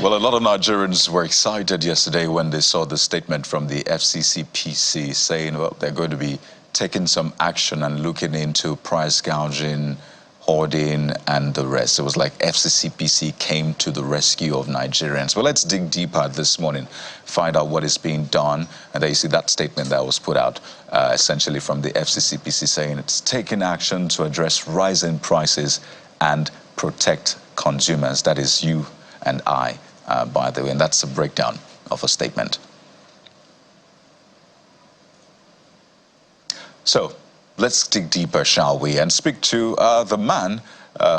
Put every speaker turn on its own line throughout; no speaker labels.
Well, a lot of Nigerians were excited yesterday when they saw the statement from the FCCPC saying, well, they're going to be taking some action and looking into price gouging, hoarding, and the rest. It was like FCCPC came to the rescue of Nigerians. Well, let's dig deeper this morning, find out what is being done. And there you see that statement that was put out essentially from the FCCPC saying it's taking action to address rising prices and protect consumers. That is you and I, by the way, and that's a breakdown of a statement. So let's dig deeper, shall we, and speak to the man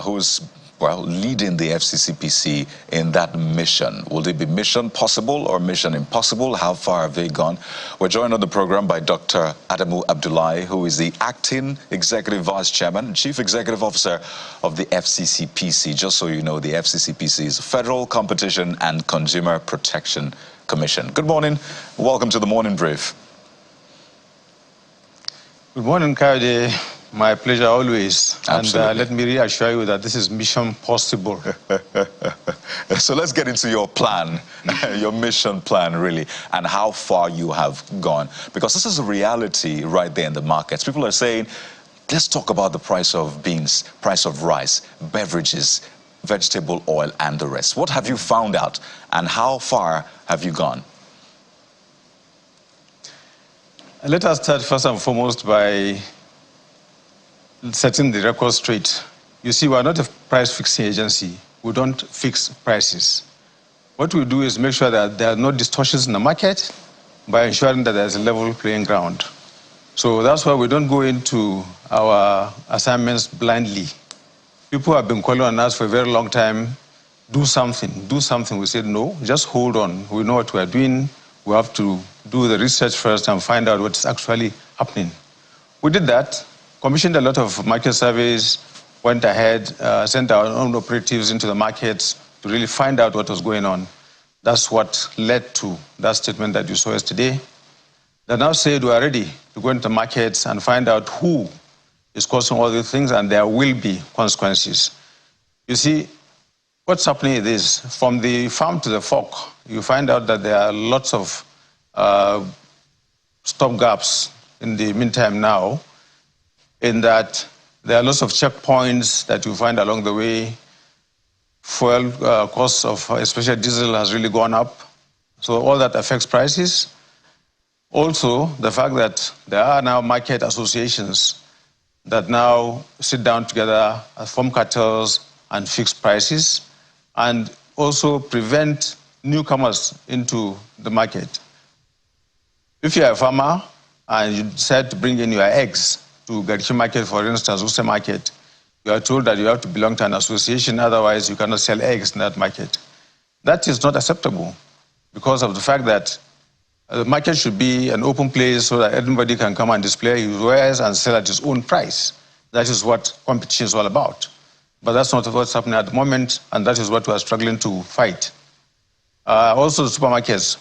who's, well, leading the FCCPC in that mission. Will it be mission possible or mission impossible? How far have they gone? We're joined on the program by Dr. Adamu Abdullahi, who is the acting Executive Vice Chairman and Chief Executive Officer of the FCCPC. Just so you know, the FCCPC is Federal Competition and Consumer Protection Commission. Good morning. Welcome to the Morning Brief.
Good morning, Kayode. My pleasure always.
Absolutely.
And let me reassure you that this is mission possible.
So let's get into your plan, your mission plan, really, and how far you have gone. Because this is a reality right there in the markets. People are saying, let's talk about the price of beans, price of rice, beverages, vegetable oil, and the rest. What have you found out, and how far have you gone?
Let us start first and foremost by setting the record straight. You see, we are not a price fixing agency. We don't fix prices. What we do is make sure that there are no distortions in the market by ensuring that there's a level playing ground. So that's why we don't go into our assignments blindly. People have been calling on us for a very long time, do something, do something. We said, no, just hold on. We know what we are doing. We have to do the research first and find out what's actually happening. We did that, commissioned a lot of market surveys, went ahead, sent our own operatives into the markets to really find out what was going on. That's what led to that statement that you saw yesterday. They now said we are ready to go into the markets and find out who is causing all these things, and there will be consequences. You see, what's happening is this: from the farm to the fork, you find out that there are lots of stop gaps in the meantime now, in that there are lots of checkpoints that you find along the way. Fuel costs of especially diesel has really gone up. So all that affects prices. Also, the fact that there are now market associations that now sit down together, form cartels and fix prices, and also prevent newcomers into the market. If you're a farmer and you decide to bring in your eggs to Gouging market, for instance, Use market, you are told that you have to belong to an association, otherwise you cannot sell eggs in that market. That is not acceptable because of the fact that the market should be an open place so that everybody can come and display his wares and sell at his own price. That is what competition is all about. But that's not what's happening at the moment, and that is what we are struggling to fight. Also, the supermarkets.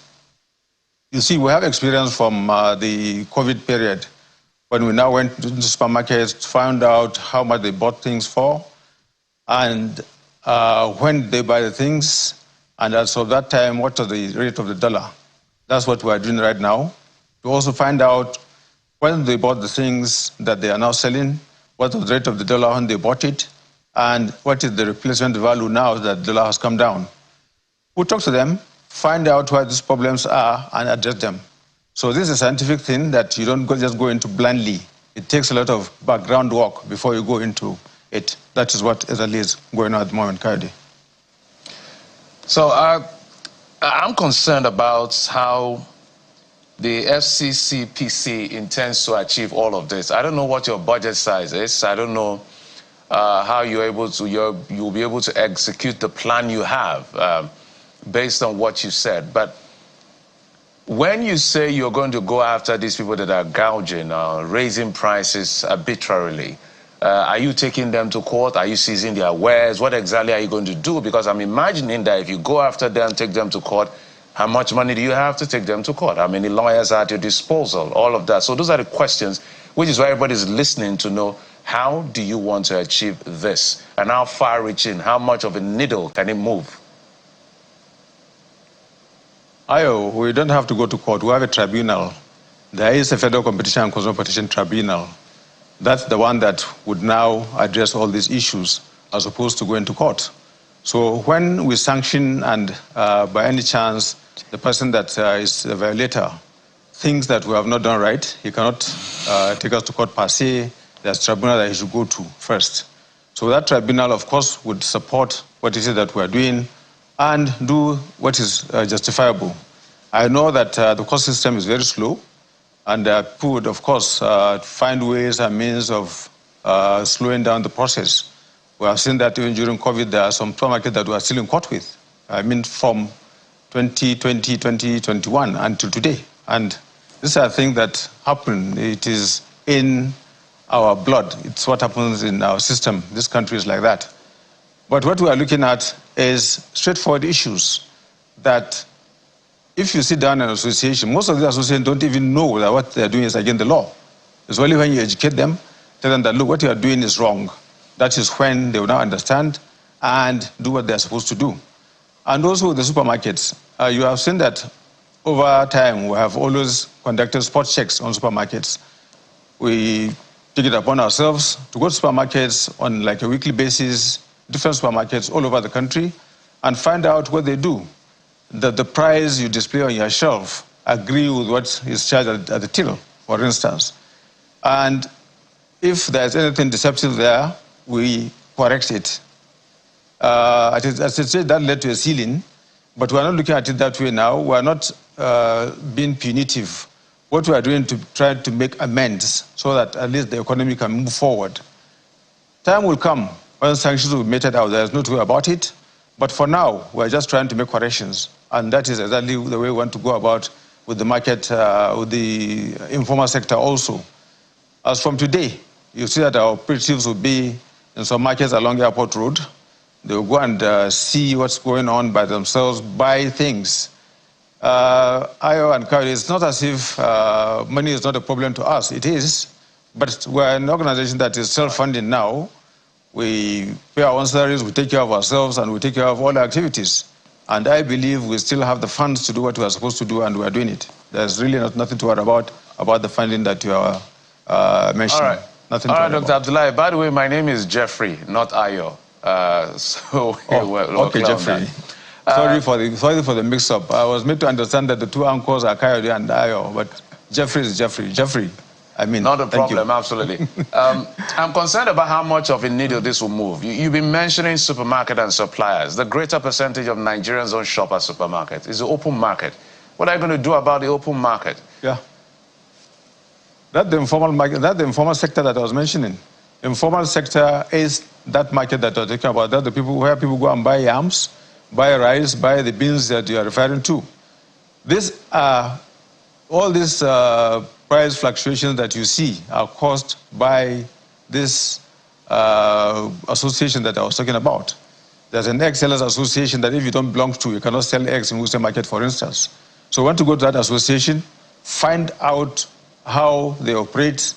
You see, we have experience from the COVID period when we now went to the supermarkets, found out how much they bought things for, and when they buy the things, and as of that time, what is the rate of the dollar. That's what we are doing right now. To also find out when they bought the things that they are now selling, what is the rate of the dollar when they bought it, and what is the replacement value now that the dollar has come down. We'll talk to them, find out what these problems are, and address them. So this is a scientific thing that you don't just go into blindly. It takes a lot of background work before you go into it. That is what is going on at the moment, Kayode.
So I'm concerned about how the FCCPC intends to achieve all of this. I don't know what your budget size is. I don't know how you'll be able to execute the plan you have based on what you said. But when you say you're going to go after these people that are gouging, raising prices arbitrarily, are you taking them to court? Are you seizing their wares? What exactly are you going to do? Because I'm imagining that if you go after them, take them to court, how much money do you have to take them to court? How many lawyers are at your disposal? All of that. So those are the questions, which is why everybody's listening to know, how do you want to achieve this? And how far-reaching, how much of a needle can it move?
We don't have to go to court. We have a tribunal. There is a Federal Competition and Consumer Protection Tribunal. That's the one that would now address all these issues as opposed to going to court. So when we sanction and by any chance the person that is a violator thinks that we have not done right, he cannot take us to court per se. There's a tribunal that he should go to first. So that tribunal, of course, would support what it is that we are doing and do what is justifiable. I know that the court system is very slow, and people would, of course, find ways and means of slowing down the process. We have seen that even during COVID, there are some supermarkets that we are still in court with. I mean, from 2020, 2021 until today. And these are things that happen. It is in our blood. It's what happens in our system. This country is like that. But what we are looking at is straightforward issues that if you sit down in an association, most of the associations don't even know that what they're doing is against the law. It's only when you educate them, tell them that, look, what you are doing is wrong. That is when they will now understand and do what they're supposed to do. And also the supermarkets. You have seen that over time, we have always conducted spot checks on supermarkets. We take it upon ourselves to go to supermarkets on like a weekly basis, different supermarkets all over the country, and find out what they do. That the price you display on your shelf agree with what is charged at the till, for instance. And if there's anything deceptive there, we correct it. As I said, that led to a ceiling, but we're not looking at it that way now. We're not being punitive. What we are doing to try to make amends so that at least the economy can move forward. Time will come when sanctions will be meted out. There's no two about it. But for now, we're just trying to make corrections. And that is exactly the way we want to go about with the market, with the informal sector also. As from today, you see that our operatives will be in some markets along Airport Road. They will go and see what's going on by themselves, buy things. IO and Kyle, it's not as if money is not a problem to us. It is. But we're an organization that is self-funding now. We pay our own salaries, we take care of ourselves, and we take care of all our activities. And I believe we still have the funds to do what we are supposed to do, and we are doing it. There's really nothing to worry about the funding that you are mentioning.
All right.
Nothing
all
to
right,
worry
Dr.
about.
Abdullahi, by the way, my name is Jeffrey, not Ayo.
Okay, Jeffrey. Sorry for the mix-up. I was made to understand that the two anchors are Kayode and Ayo, but Jeffrey is Jeffrey. Jeffrey, I mean,
not a
thank
problem,
you.
absolutely. I'm concerned about how much of a needle this will move. You've been mentioning supermarket and suppliers. The greater percentage of Nigerians don't shop at supermarkets. It's the open market. What are you going to do about the open market?
Yeah. That's the informal market, that's the informal sector that I was mentioning. Informal sector is that market that you're talking about. That's the people where people go and buy yams, buy rice, buy the beans that you are referring to. All these price fluctuations that you see are caused by this association that I was talking about. There's an egg sellers association that if you don't belong to, you cannot sell eggs in Wholesale Market, for instance. So we want to go to that association, find out how they operate,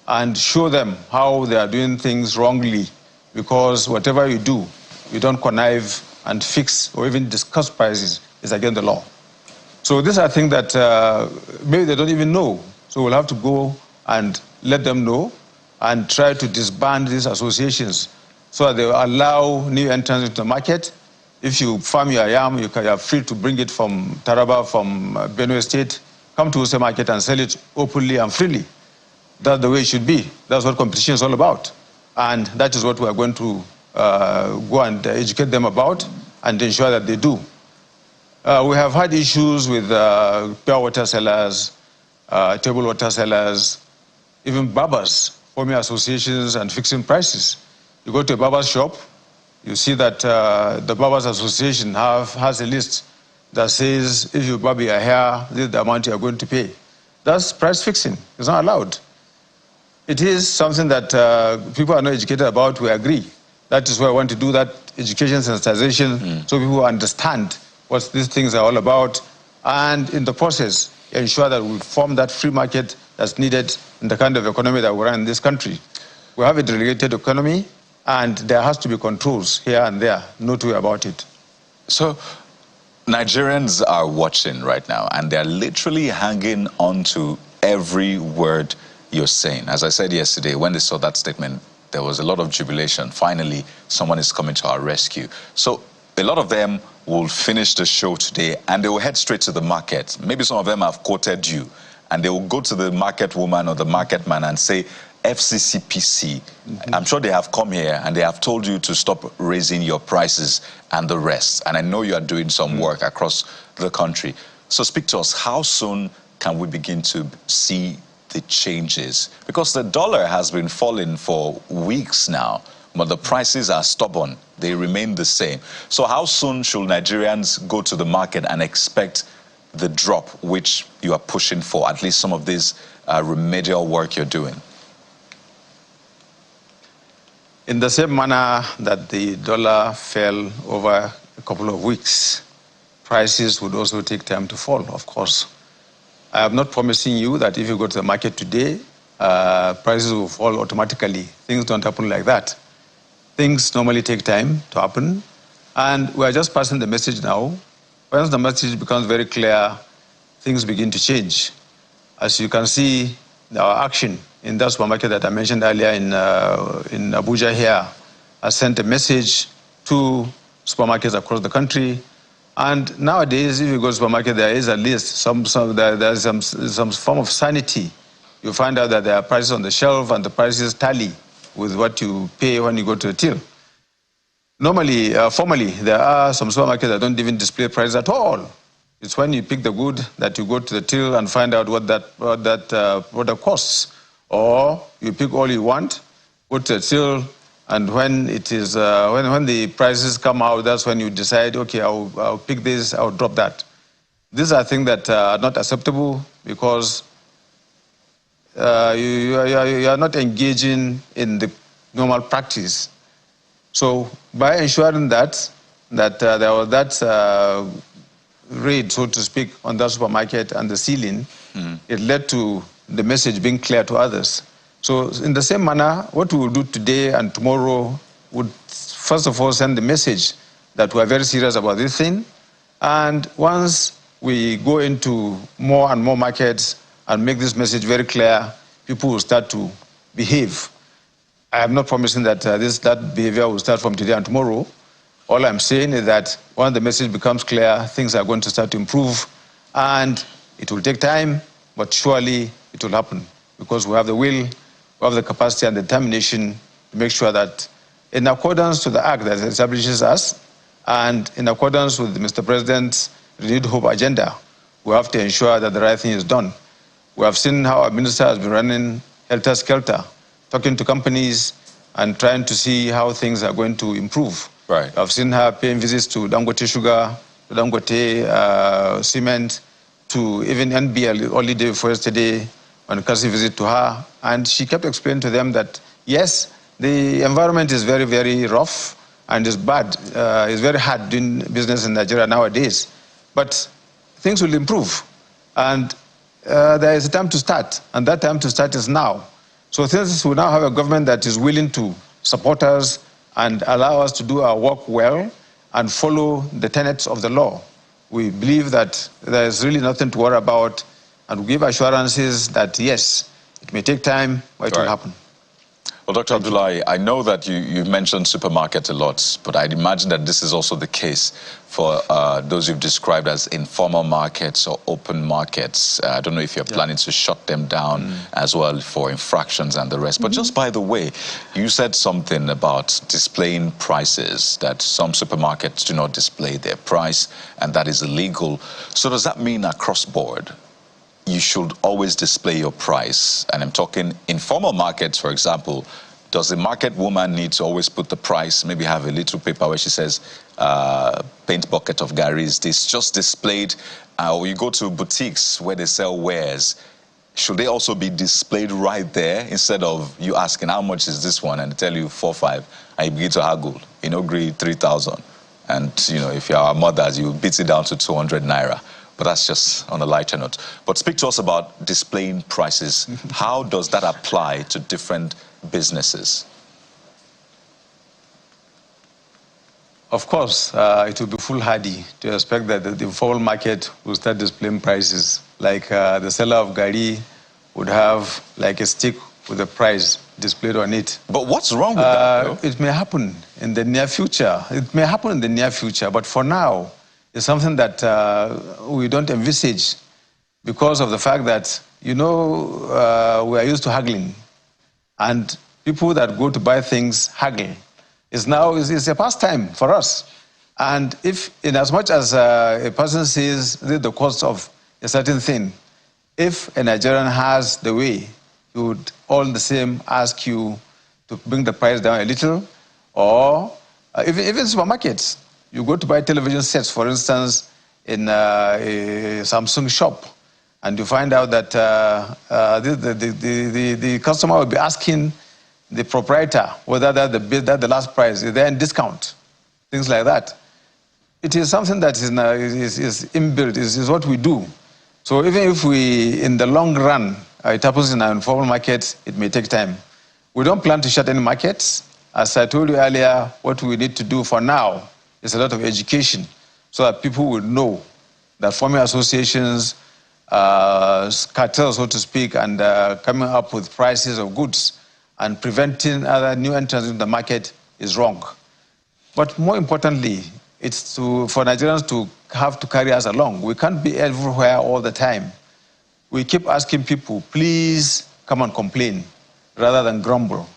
and show them how they are doing things wrongly. Because whatever you do, you don't connive and fix or even discuss prices is against the law. So these are things that maybe they don't even know. So we'll have to go and let them know and try to disband these associations so that they will allow new entrants into the market. If you farm your yam, you are free to bring it from Taraba, from Benue State, come to Wholesale Market and sell it openly and freely. That's the way it should be. That's what competition is all about. And that is what we are going to go and educate them about and ensure that they do. We have had issues with pure water sellers, table water sellers, even barbers forming associations and fixing prices. You go to a barber shop, you see that the Barbers Association has a list that says if you barb your hair, this is the amount you are going to pay. That's price fixing. It's not allowed. It is something that people are not educated about. We agree. That is why I want to do that education sensitization so people understand what these things are all about, and in the process, ensure that we form that free market that's needed in the kind of economy that we run in this country. We have a delegated economy, and there has to be controls here and there, no two about it.
So Nigerians are watching right now, and they're literally hanging on to every word you're saying. As I said yesterday, when they saw that statement, there was a lot of jubilation. Finally, someone is coming to our rescue. So a lot of them will finish the show today, and they will head straight to the market. Maybe some of them have quoted you, and they will go to the market woman or the market man and say, FCCPC, I'm sure they have come here and they have told you to stop raising your prices and the rest. And I know you are doing some work across the country. So speak to us, how soon can we begin to see the changes? Because the dollar has been falling for weeks now, but the prices are stubborn. They remain the same. So how soon should Nigerians go to the market and expect the drop which you are pushing for, at least some of this remedial work you're doing?
In the same manner that the dollar fell over a couple of weeks, prices would also take time to fall, of course. I am not promising you that if you go to the market today, prices will fall automatically. Things don't happen like that. Things normally take time to happen. And we are just passing the message now. Once the message becomes very clear, things begin to change. As you can see, our action in that supermarket that I mentioned earlier in Abuja here has sent a message to supermarkets across the country. And nowadays, if you go to supermarket, there is at least some form of sanity. You find out that there are prices on the shelf and the prices tally with what you pay when you go to the till. Normally, formally, there are some supermarkets that don't even display prices at all. It's when you pick the good that you go to the till and find out what that product costs. Or you pick all you want, go to the till, and when it is when the prices come out, that's when you decide, okay, I'll pick this, I'll drop that. These are things that are not acceptable because you are not engaging in the normal practice. So by ensuring that there was that raid, so to speak, on that supermarket and the ceiling, it led to the message being clear to others. So in the same manner, what we will do today and tomorrow would first of all send the message that we are very serious about this thing. And once we go into more and more markets and make this message very clear, people will start to behave. I am not promising that that behavior will start from today and tomorrow. All I'm saying is that once the message becomes clear, things are going to start to improve. And it will take time, but surely it will happen because we have the will, we have the capacity and determination to make sure that in accordance to the act that establishes us and in accordance with Mr. President's renewed hope agenda, we have to ensure that the right thing is done. We have seen how our minister has been running helter-skelter, talking to companies and trying to see how things are going to improve.
Right.
I've seen her paying visits to Dangote Sugar, to Dangote Cement, to even NBL only day before yesterday on a courtesy visit to her. And she kept explaining to them that, yes, the environment is very, very rough and is bad. It's very hard doing business in Nigeria nowadays. But things will improve. And there is a time to start. And that time to start is now. So since we now have a government that is willing to support us and allow us to do our work well and follow the tenets of the law, we believe that there is really nothing to worry about, and we give assurances that, yes, it may take time, but it will happen.
Well, Dr. Abdullahi, I know that you mentioned supermarkets a lot, but I'd imagine that this is also the case for those you've described as informal markets or open markets. I don't know if you're planning to shut them down as well for infractions and the rest. But just by the way, you said something about displaying prices, that some supermarkets do not display their price, and that is illegal. So does that mean across board you should always display your price? And I'm talking informal markets, for example. Does the market woman need to always put the price, maybe have a little paper where she says, paint bucket of Gary is this, just displayed? Or you go to boutiques where they sell wares, should they also be displayed right there instead of you asking, how much is this one? And they tell you 4-5, and you begin to haggle, agree 3,000. And, if you're our mothers, you beat it down to 200 naira. But that's just on a lighter note. But speak to us about displaying prices. How does that apply to different businesses?
Of course, it would be foolhardy to expect that the informal market will start displaying prices. Like the seller of gari would have like a stick with a price displayed on it.
But what's wrong with that, though?
It may happen in the near future. It may happen in the near future, but for now, it's something that we don't envisage because of the fact that, you know, we are used to haggling. And people that go to buy things haggle. It's a pastime for us. And if, in as much as a person sees the cost of a certain thing, if a Nigerian has the way, he would all the same ask you to bring the price down a little, or even supermarkets. You go to buy television sets, for instance, in a Samsung shop, and you find out that the customer will be asking the proprietor whether that's the last price, is there any discount, things like that. It is something that is inbuilt, is what we do. So even if we, in the long run, it happens in our informal market, it may take time. We don't plan to shut any markets. As I told you earlier, what we need to do for now is a lot of education so that people will know that forming associations, cartels, so to speak, and coming up with prices of goods and preventing other new entrants in the market is wrong. But more importantly, it's for Nigerians to have to carry us along. We can't be everywhere all the time. We keep asking people, please come and complain rather than grumble.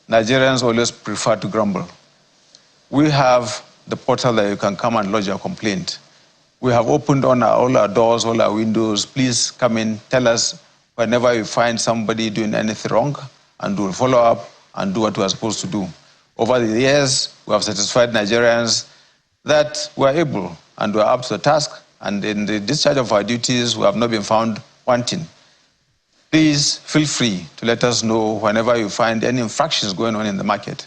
Nigerians always prefer to grumble. We have the portal that you can come and lodge your complaint. We have opened all our doors, all our windows. Please come in, tell us whenever you find somebody doing anything wrong, and we'll follow up and do what we are supposed to do. Over the years, we have satisfied Nigerians that we are able and we are up to the task, and in the discharge of our duties, we have not been found wanting. Please feel free to let us know whenever you find any infractions going on in the market,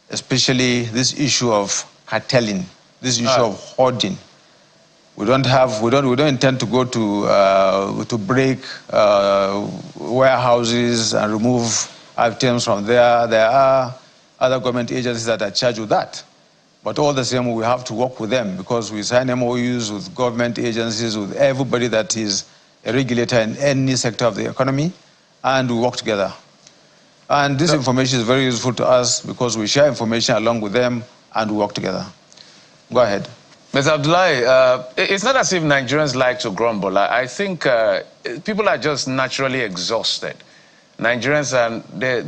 especially this issue of cartelling, this issue of hoarding. We don't intend to go to break warehouses and remove items from there. There are other government agencies that are charged with that. But all the same, we have to work with them because we sign MOUs with government agencies, with everybody that is a regulator in any sector of the economy, and we work together. And this information is very useful to us because we share information along with them and we work together. Go ahead.
Mr. Abdullahi, it's not as if Nigerians like to grumble. I think people are just naturally exhausted. Nigerians,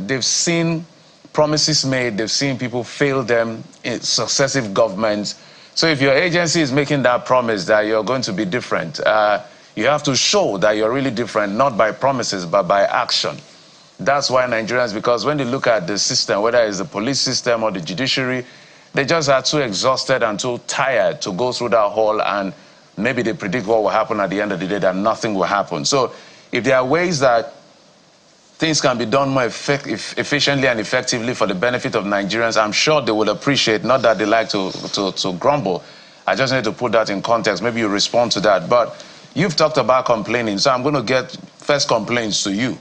they've seen promises made, they've seen people fail them in successive governments. So if your agency is making that promise that you're going to be different, you have to show that you're really different, not by promises, but by action. That's why Nigerians, because when they look at the system, whether it's the police system or the judiciary, they just are too exhausted and too tired to go through that hall, and maybe they predict what will happen at the end of the day, that nothing will happen. So if there are ways that things can be done more efficiently and effectively for the benefit of Nigerians, I'm sure they will appreciate, not that they like to grumble. I just need to put that in context. Maybe you respond to that. But you've talked about complaining, so I'm going to get first complaints to you.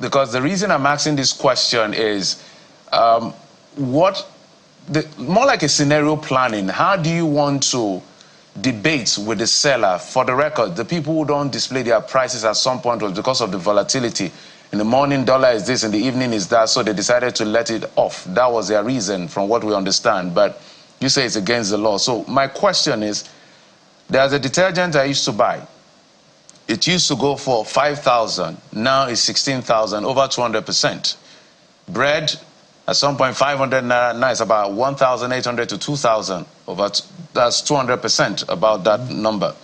Because the reason I'm asking this question is, more like a scenario planning, how do you want to debate with the seller? For the record, the people who don't display their prices at some point was because of the volatility. In the morning, dollar is this, in the evening is that, so they decided to let it off. That was their reason, from what we understand. But you say it's against the law. So my question is, there's a detergent I used to buy. It used to go for 5,000. Now it's 16,000, over 200%. Bread, at some point, 500 naira, now it's about 1,800 to 2,000. That's 200% about that number.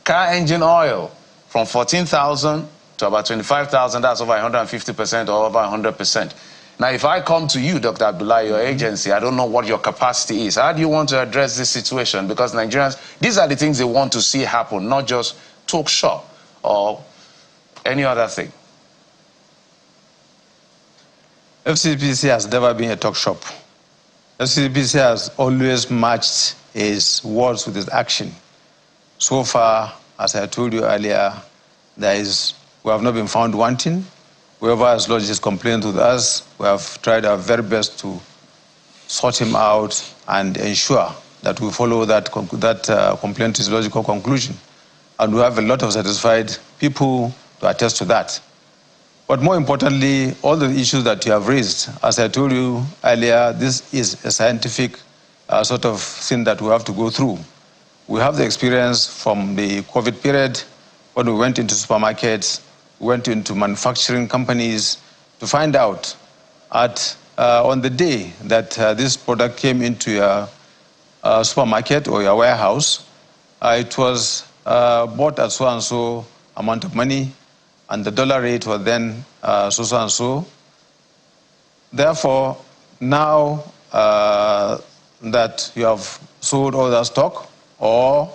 Car engine oil, from 14,000 to about 25,000, that's over 150% or over 100%. Now, if I come to you, Dr. Abdullahi, your agency, I don't know what your capacity is. How do you want to address this situation? Because Nigerians, these are the things they want to see happen, not just talk shop or any other thing.
FCCPC has never been a talk shop. FCCPC has always matched its words with its action. So far, as I told you earlier, we have not been found wanting. Whoever has lodged his complaint with us, we have tried our very best to sort him out and ensure that we follow that complaint to its logical conclusion. And we have a lot of satisfied people to attest to that. But more importantly, all the issues that you have raised, as I told you earlier, this is a scientific sort of thing that we have to go through. We have the experience from the COVID period when we went into supermarkets, we went into manufacturing companies to find out on the day that this product came into your supermarket or your warehouse, it was bought at so and so amount of money, and the dollar rate was then so and so. Therefore, now that you have sold all that stock, or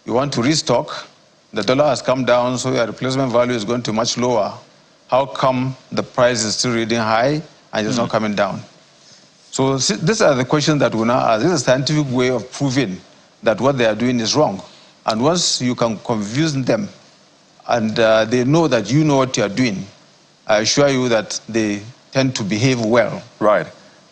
you want to restock, the dollar has come down, so your replacement value is going to be much lower. How come the price is still reading high and it's not coming down? So these are the questions that we now ask. This is a scientific way of proving that what they are doing is wrong. And once you can convince them and they know that you know what you are doing, I assure you that they tend to behave well.
Right.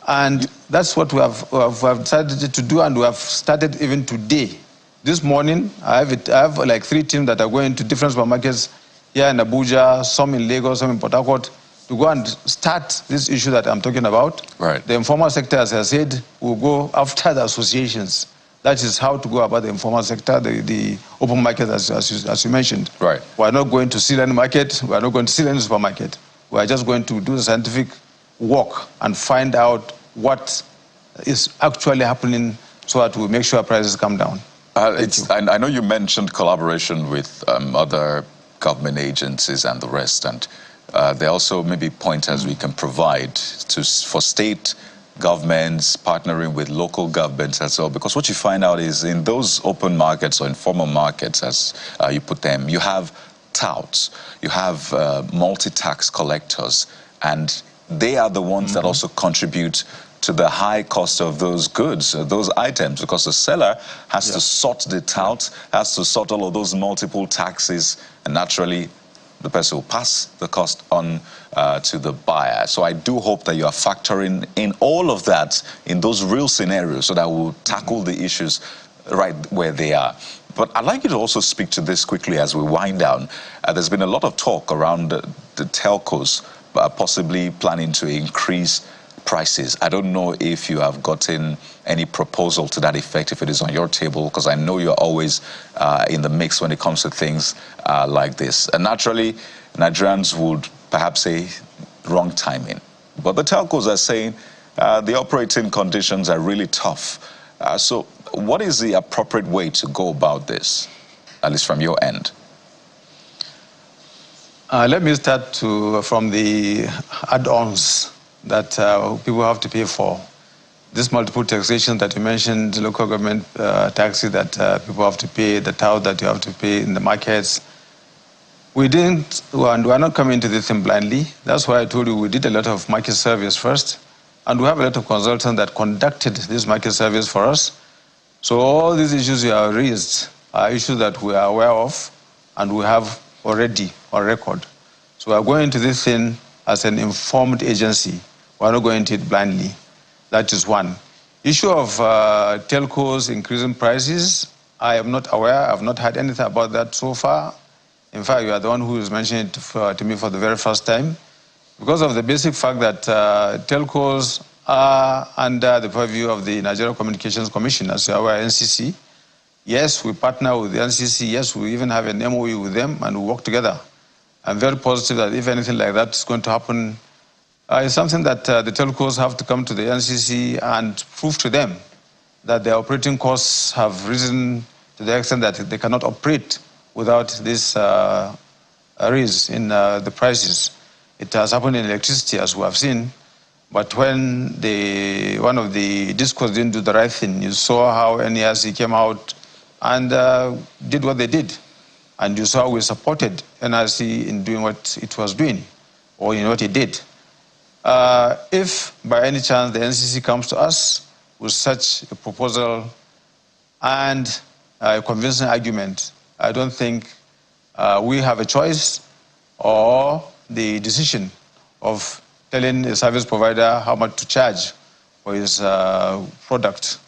And that's what we have decided to do, and we have started even today. This morning, I have like 3 teams that are going to different supermarkets here in Abuja, some in Lagos, some in Port Harcourt, to go and start this issue that I'm talking about.
Right.
The informal sector, as I said, will go after the associations. That is how to go about the informal sector, the open market, as you mentioned.
Right.
We are not going to seal any market. We are not going to seal any supermarket. We are just going to do the scientific work and find out what is actually happening so that we make sure prices come down.
I know you mentioned collaboration with other government agencies and the rest, and there are also maybe pointers we can provide for state governments partnering with local governments as well, because what you find out is in those open markets or informal markets, as you put them, you have touts, you have multi-tax collectors, and they are the ones that also contribute to the high cost of those goods, those items, because the seller has to sort the tout, has to sort all of those multiple taxes, and naturally the person will pass the cost on to the buyer. So I do hope that you are factoring in all of that in those real scenarios so that we'll tackle the issues right where they are. But I'd like you to also speak to this quickly as we wind down. There's been a lot of talk around the telcos possibly planning to increase prices. I don't know if you have gotten any proposal to that effect, if it is on your table, because I know you're always in the mix when it comes to things like this. And naturally, Nigerians would perhaps say wrong timing. But the telcos are saying the operating conditions are really tough. So what is the appropriate way to go about this, at least from your end?
Let me start from the add-ons that people have to pay for. This multiple taxation that you mentioned, the local government taxes that people have to pay, the tout that you have to pay in the markets. We didn't, and we're not coming to this thing blindly. That's why I told you we did a lot of market surveys first, and we have a lot of consultants that conducted this market surveys for us. So all these issues you have raised are issues that we are aware of, and we have already on record. So we are going into this thing as an informed agency. We're not going into it blindly. That is one. Issue of telcos increasing prices, I am not aware. I've not heard anything about that so far. In fact, you are the one who is mentioning it to me for the very first time, because of the basic fact that telcos are under the purview of the Nigerian Communications Commission, as you are aware, NCC. Yes, we partner with the NCC. Yes, we even have an MOU with them, and we work together. I'm very positive that if anything like that is going to happen, it's something that the telcos have to come to the NCC and prove to them that their operating costs have risen to the extent that they cannot operate without this raise in the prices. It has happened in electricity, as we have seen. But when one of the discos didn't do the right thing, you saw how NERC came out and did what they did. And you saw we supported NRC in doing what it was doing, or in what it did. If by any chance the NCC comes to us with such a proposal and a convincing argument, I don't think we have a choice or the decision of telling a service provider how much to charge for his product.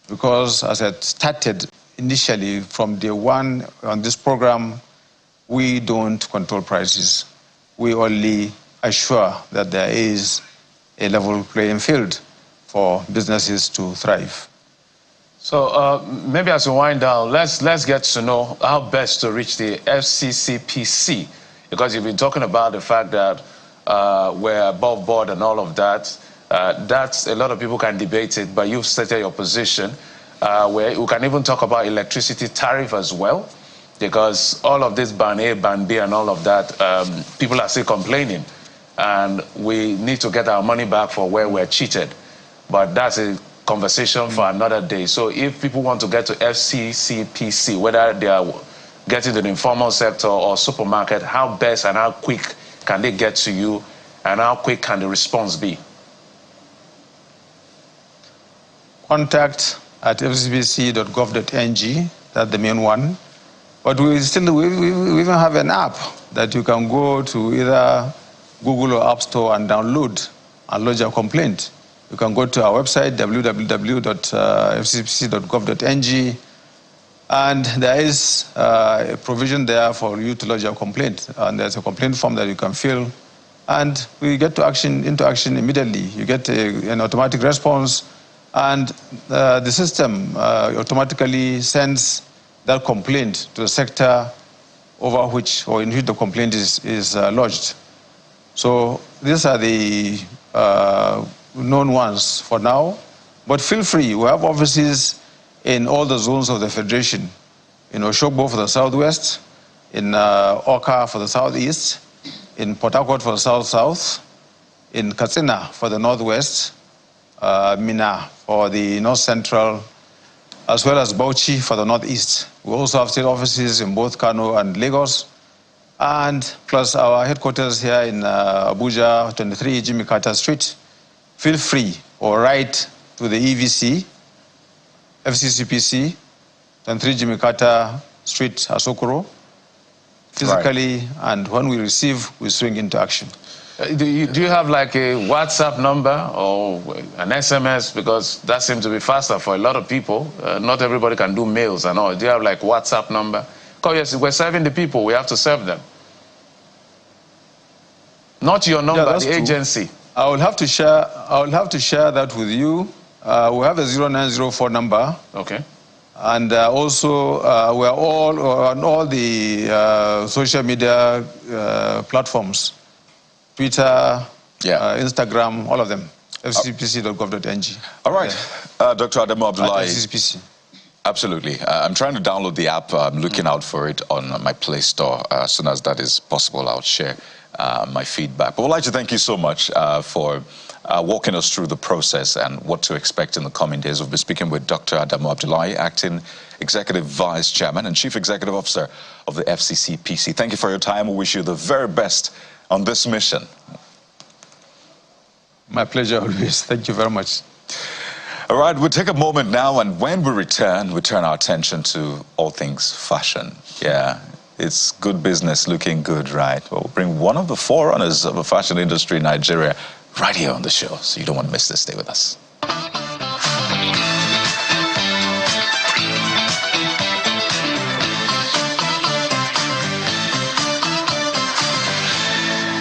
Because as I started initially from day one on this program, we don't control prices. We only assure that there is a level playing field for businesses to thrive.
So maybe as we wind down, let's get to know how best to reach the FCCPC, because you've been talking about the fact that we're above board and all of that. That's a lot of people can debate it, but you've stated your position. Where we can even talk about electricity tariff as well, because all of this ban A, ban B, and all of that, people are still complaining, and we need to get our money back for where we're cheated. But that's a conversation for another day. So if people want to get to FCCPC, whether they are getting to the informal sector or supermarket, how best and how quick can they get to you, and how quick can the response be?
Contact at fccpc.gov.ng, that's the main one. But we even have an app that you can go to either Google or App Store and download and lodge a complaint. You can go to our website, www.fccpc.gov.ng, and there is a provision there for you to lodge a complaint. And there's a complaint form that you can fill, and we get into action immediately. You get an automatic response, and the system automatically sends that complaint to the sector over which or in which the complaint is lodged. So these are the known ones for now, but feel free. We have offices in all the zones of the Federation, in Oshogbo for the Southwest, in Oka for the Southeast, in Port Harcourt for the South-South, in Katsina for the Northwest, Mina for the North Central, as well as Bauchi for the Northeast. We also have state offices in both Kano and Lagos, and plus our headquarters here in Abuja, 23 Jimmy Carter Street. Feel free or write to the EVC, FCCPC, 23 Jimmy Carter Street, Asokoro, physically, right. And when we receive, we swing into action.
Do you have like a WhatsApp number or an SMS? Because that seems to be faster for a lot of people. Not everybody can do mails and all. Do you have like WhatsApp number? Because yes, we're serving the people. We have to serve them. Not your number, yeah, the agency.
I will have to share that with you. We have a 0904 number.
Okay.
And also, we're all on all the social media platforms. Twitter, yeah. Instagram, all of them. fccpc.gov.ng.
All right. Yeah. Dr. Adamu Abdullahi.
FCCPC.
Absolutely. I'm trying to download the app. I'm looking out for it on my Play Store. As soon as that is possible, I'll share my feedback. But I'd like to thank you so much for walking us through the process and what to expect in the coming days. We'll be speaking with Dr. Adamu Abdullahi, Acting Executive Vice Chairman and Chief Executive Officer of the FCCPC. Thank you for your time. We wish you the very best on this mission.
My pleasure always. Thank you very much.
All right, we'll take a moment now, and when we turn our attention to all things fashion. Yeah, it's good business looking good, right? Well, we'll bring one of the forerunners of the fashion industry in Nigeria right here on the show, so you don't want to miss this. Stay with us.